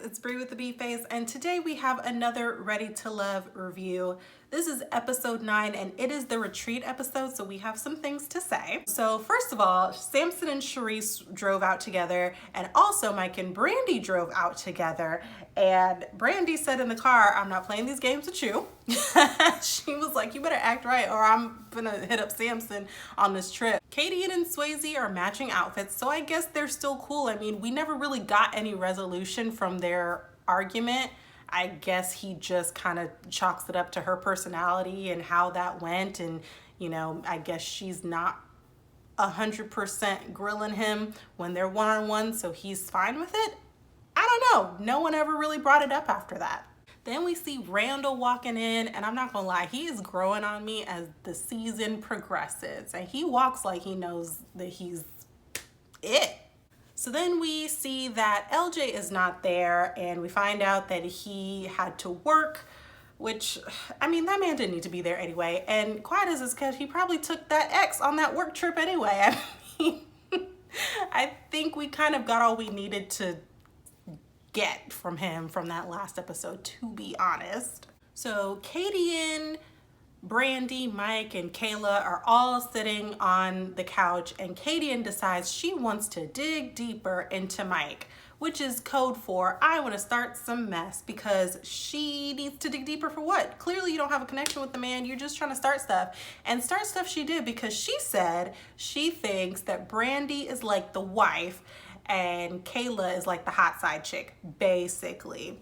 it's Bree with the Bee Face, and today we have another Ready to Love review. This is episode 9 and it is the retreat episode, so we have some things to say. So first of all, Samson and Charisse drove out together, and also Mike and Brandy drove out together. And Brandy said in the car, "I'm not playing these games with you." She was like, "You better act right or I'm gonna hit up Samson on this trip." Katie and Swayze are matching outfits, so I guess they're still cool. I mean, we never really got any resolution from their argument. I guess he just kind of chalks it up to her personality and how that went. And, you know, I guess she's not 100% grilling him when they're one-on-one, so he's fine with it. I don't know. No one ever really brought it up after that. Then we see Randall walking in, and I'm not gonna lie, he is growing on me as the season progresses. And he walks like he knows that he's it. So then we see that LJ is not there, and we find out that he had to work, which, I mean, that man didn't need to be there anyway. And quiet as it's kept, he probably took that ex on that work trip anyway. I mean, I think we kind of got all we needed to get from him from that last episode, to be honest. So Katie and Brandy, Mike, and Kayla are all sitting on the couch, and Katie decides she wants to dig deeper into Mike, which is code for I want to start some mess, because she needs to dig deeper for what? Clearly you don't have a connection with the man, you're just trying to start stuff. And start stuff she did, because she said she thinks that Brandy is like the wife and Kayla is like the hot side chick, basically.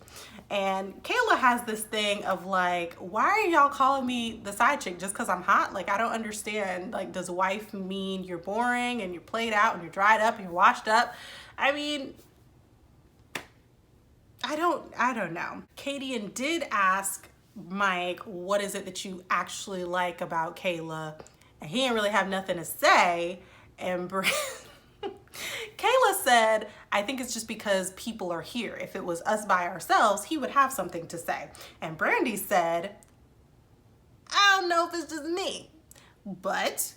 And Kayla has this thing of like, why are y'all calling me the side chick just because I'm hot? Like, I don't understand. Like, does wife mean you're boring and you're played out and you're dried up and you're washed up? I mean, I don't know. Katie did ask Mike, what is it that you actually like about Kayla? And he didn't really have nothing to say. And Kayla said, "I think it's just because people are here. If it was us by ourselves, he would have something to say." And Brandy said, "I don't know if it's just me, but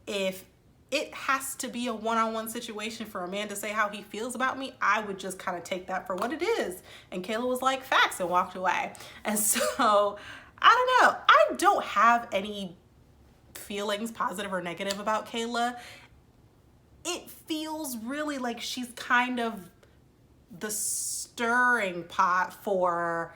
if it has to be a one-on-one situation for a man to say how he feels about me, I would just kind of take that for what it is." And Kayla was like, "Facts," and walked away. And so, I don't know. I don't have any feelings, positive or negative, about Kayla. It feels really like she's kind of the stirring pot for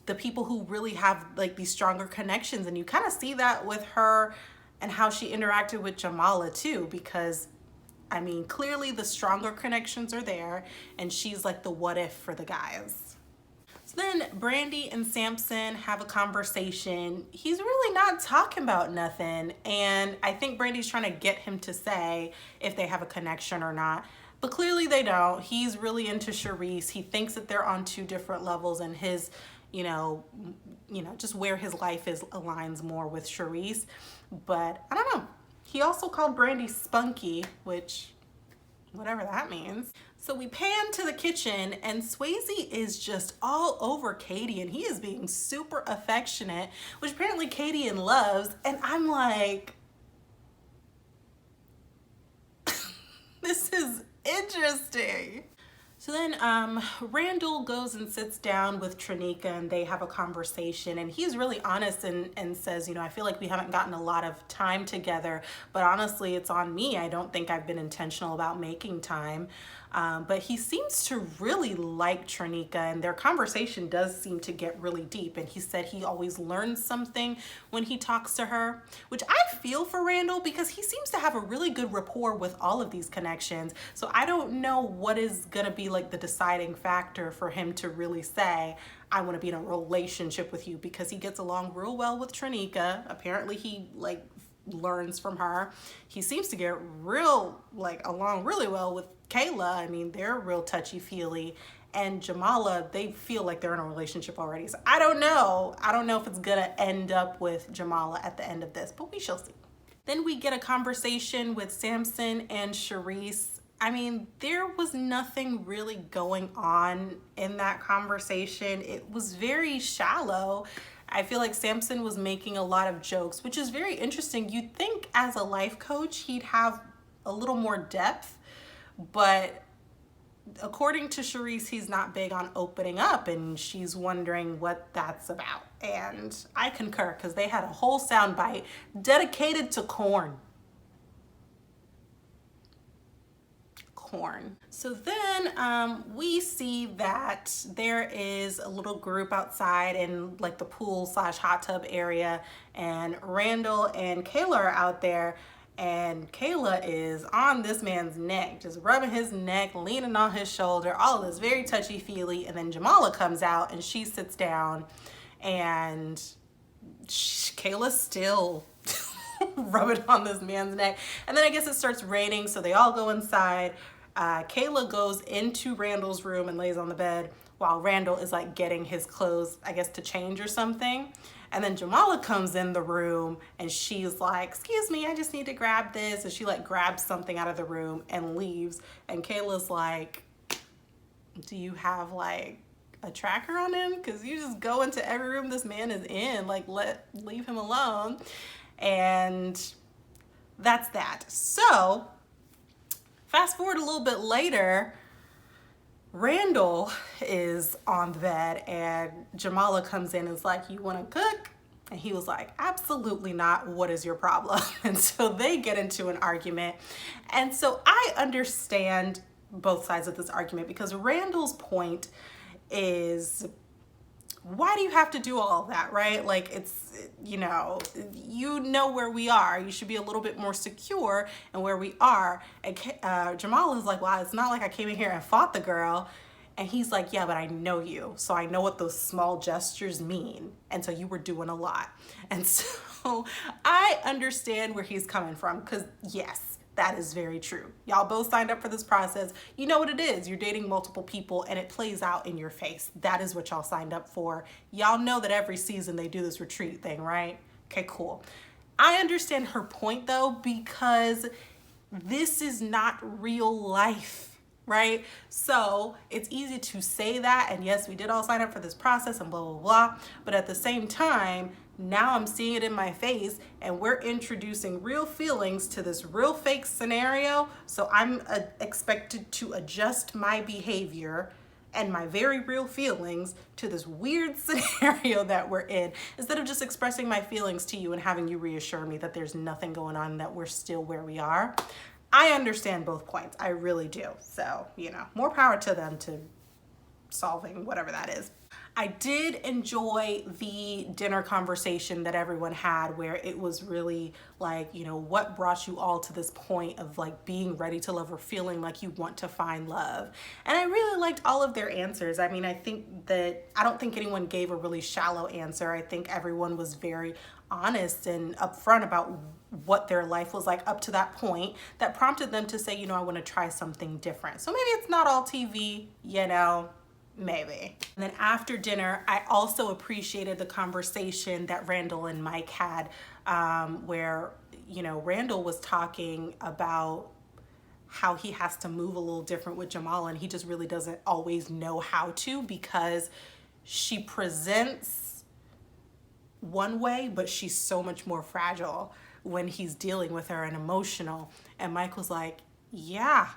the people who really have like these stronger connections. And you kind of see that with her and how she interacted with Jamala too, because I mean, clearly the stronger connections are there, and she's like the what if for the guys. So then Brandy and Samson have a conversation. He's really not talking about nothing, and I think Brandy's trying to get him to say if they have a connection or not, but clearly they don't. He's really into Charisse. He thinks that they're on two different levels, and his, you know, just where his life is aligns more with Charisse. But I don't know. He also called Brandy spunky, which, whatever that means. So we pan to the kitchen, and Swayze is just all over Katie, and he is being super affectionate, which apparently Katie loves. And I'm like, this is interesting. So then Randall goes and sits down with Tristana, and they have a conversation, and he's really honest and says, you know, I feel like we haven't gotten a lot of time together, but honestly, it's on me. I don't think I've been intentional about making time. But he seems to really like Tristana, and their conversation does seem to get really deep. And he said he always learns something when he talks to her, which I feel for Randall, because he seems to have a really good rapport with all of these connections. So I don't know what is gonna be like the deciding factor for him to really say, I want to be in a relationship with you, because he gets along real well with Tristana. Apparently he like learns from her. He seems to get along really well with Kayla. I mean, they're real touchy-feely. And Jamala, they feel like they're in a relationship already. So I don't know. I don't know if it's gonna end up with Jamala at the end of this, but we shall see. Then we get a conversation with Samson and Charisse. I mean, there was nothing really going on in that conversation. It was very shallow. I feel like Samson was making a lot of jokes, which is very interesting. You'd think as a life coach, he'd have a little more depth, but according to Charisse, he's not big on opening up, and she's wondering what that's about. And I concur, because they had a whole soundbite dedicated to corn. So then we see that there is a little group outside in like the pool slash hot tub area, and Randall and Kayla are out there, and Kayla is on this man's neck, just rubbing his neck, leaning on his shoulder, all of this very touchy-feely. And then Jamala comes out and she sits down, and Kayla's still rubbing on this man's neck. And then I guess it starts raining, so they all go inside. Kayla goes into Randall's room and lays on the bed while Randall is like getting his clothes, I guess, to change or something. And then Jamala comes in the room and she's like, excuse me, I just need to grab this. And she like grabs something out of the room and leaves. And Kayla's like, do you have like a tracker on him? Because you just go into every room this man is in, like leave him alone. And that's that. So fast forward a little bit later, Randall is on the bed and Jamala comes in and is like, you want to cook? And he was like, absolutely not. What is your problem? And so they get into an argument. And so I understand both sides of this argument, because Randall's point is, why do you have to do all of that, right? Like, it's, you know where we are. You should be a little bit more secure in where we are. And Jamal is like, well, it's not like I came in here and fought the girl. And he's like, yeah, but I know you. So I know what those small gestures mean. And so you were doing a lot. And so I understand where he's coming from, because yes, that is very true. Y'all both signed up for this process. You know what it is. You're dating multiple people and it plays out in your face. That is what y'all signed up for. Y'all know that every season they do this retreat thing, right? Okay, cool. I understand her point though, because this is not real life, right? So it's easy to say that, and yes, we did all sign up for this process and blah, blah, blah. But at the same time, now I'm seeing it in my face, and we're introducing real feelings to this real fake scenario. So I'm expected to adjust my behavior and my very real feelings to this weird scenario that we're in, instead of just expressing my feelings to you and having you reassure me that there's nothing going on, that we're still where we are. I understand both points. I really do. So, more power to them to solving whatever that is. I did enjoy the dinner conversation that everyone had, where it was really like, what brought you all to this point of like being ready to love or feeling like you want to find love. And I really liked all of their answers. I mean, I don't think anyone gave a really shallow answer. I think everyone was very honest and upfront about what their life was like up to that point that prompted them to say, I want to try something different. So maybe it's not all TV, maybe. And then after dinner, I also appreciated the conversation that Randall and Mike had, where, Randall was talking about how he has to move a little different with Jamal, and he just really doesn't always know how to, because she presents one way, but she's so much more fragile when he's dealing with her and emotional. And Mike was like, yeah.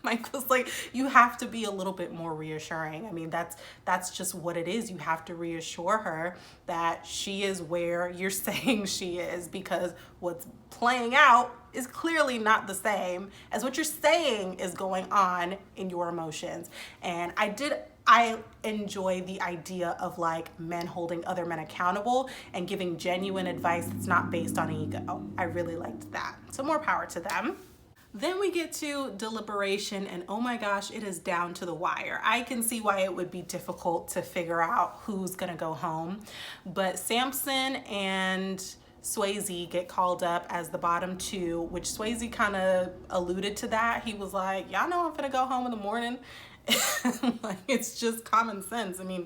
Mike was like, you have to be a little bit more reassuring. I mean, that's just what it is. You have to reassure her that she is where you're saying she is, because what's playing out is clearly not the same as what you're saying is going on in your emotions. And I enjoy the idea of like men holding other men accountable and giving genuine advice that's not based on ego. I really liked that. So more power to them. Then we get to Deliberation, and oh my gosh, it is down to the wire. I can see why it would be difficult to figure out who's gonna go home, but Samson and Swayze get called up as the bottom two, which Swayze kind of alluded to that. He was like, y'all know I'm gonna go home in the morning. Like, it's just common sense. I mean,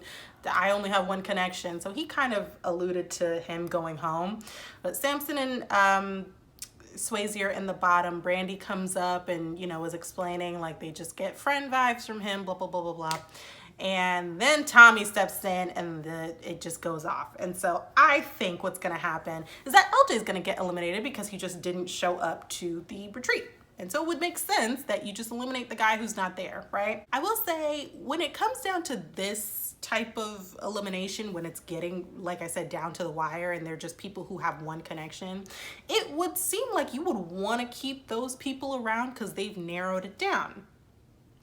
I only have one connection. So he kind of alluded to him going home. But Samson and Swayze are in the bottom. Brandy comes up and, was explaining like they just get friend vibes from him, blah, blah, blah, blah, blah. And then Tommy steps in and it just goes off. And so I think what's going to happen is that LJ is going to get eliminated because he just didn't show up to the retreat. And so it would make sense that you just eliminate the guy who's not there, right? I will say, when it comes down to this type of elimination, when it's getting, like I said, down to the wire and they're just people who have one connection, it would seem like you would want to keep those people around because they've narrowed it down,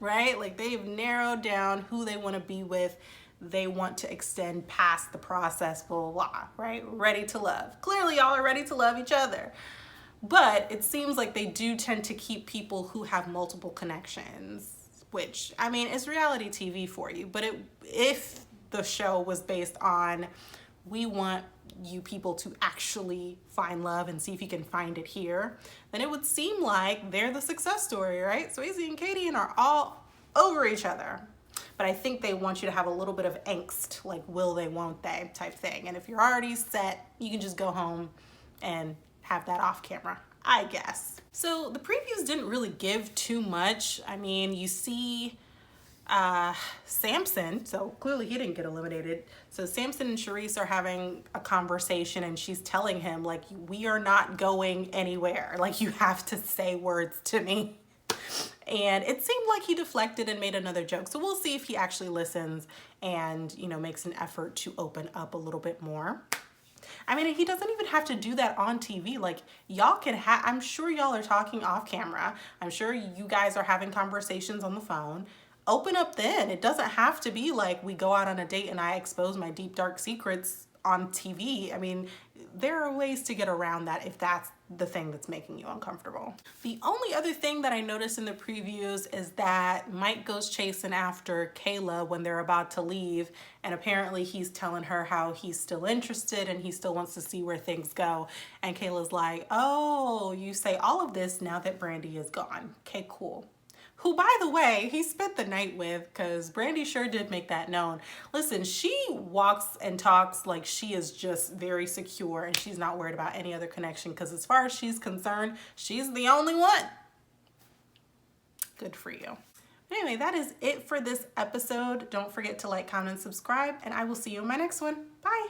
right? Like they've narrowed down who they want to be with. They want to extend past the process, blah, blah, blah, right? Ready to love. Clearly y'all are ready to love each other. But it seems like they do tend to keep people who have multiple connections, which, I mean, is reality TV for you. But if the show was based on, we want you people to actually find love and see if you can find it here, then it would seem like they're the success story, right? Swayze and Katie are all over each other. But I think they want you to have a little bit of angst, like will they, won't they type thing. And if you're already set, you can just go home and have that off camera, I guess. So the previews didn't really give too much. I mean, you see Samson, so clearly he didn't get eliminated. So Samson and Charisse are having a conversation and she's telling him, like, we are not going anywhere. Like, you have to say words to me. And it seemed like he deflected and made another joke. So we'll see if he actually listens and, you know, makes an effort to open up a little bit more. I mean, he doesn't even have to do that on TV. Like, y'all can I'm sure y'all are talking off camera. I'm sure you guys are having conversations on the phone. Open up then. It doesn't have to be like we go out on a date and I expose my deep, dark secrets on TV. I mean, there are ways to get around that if that's the thing that's making you uncomfortable. The only other thing that I noticed in the previews is that Mike goes chasing after Kayla when they're about to leave, and apparently he's telling her how he's still interested and he still wants to see where things go. And Kayla's like, oh, you say all of this now that Brandy is gone. Okay, cool. Who, by the way, he spent the night with, because Brandy sure did make that known. Listen, she walks and talks like she is just very secure and she's not worried about any other connection, because as far as she's concerned, she's the only one. Good for you. Anyway, that is it for this episode. Don't forget to like, comment, and subscribe, and I will see you in my next one. Bye.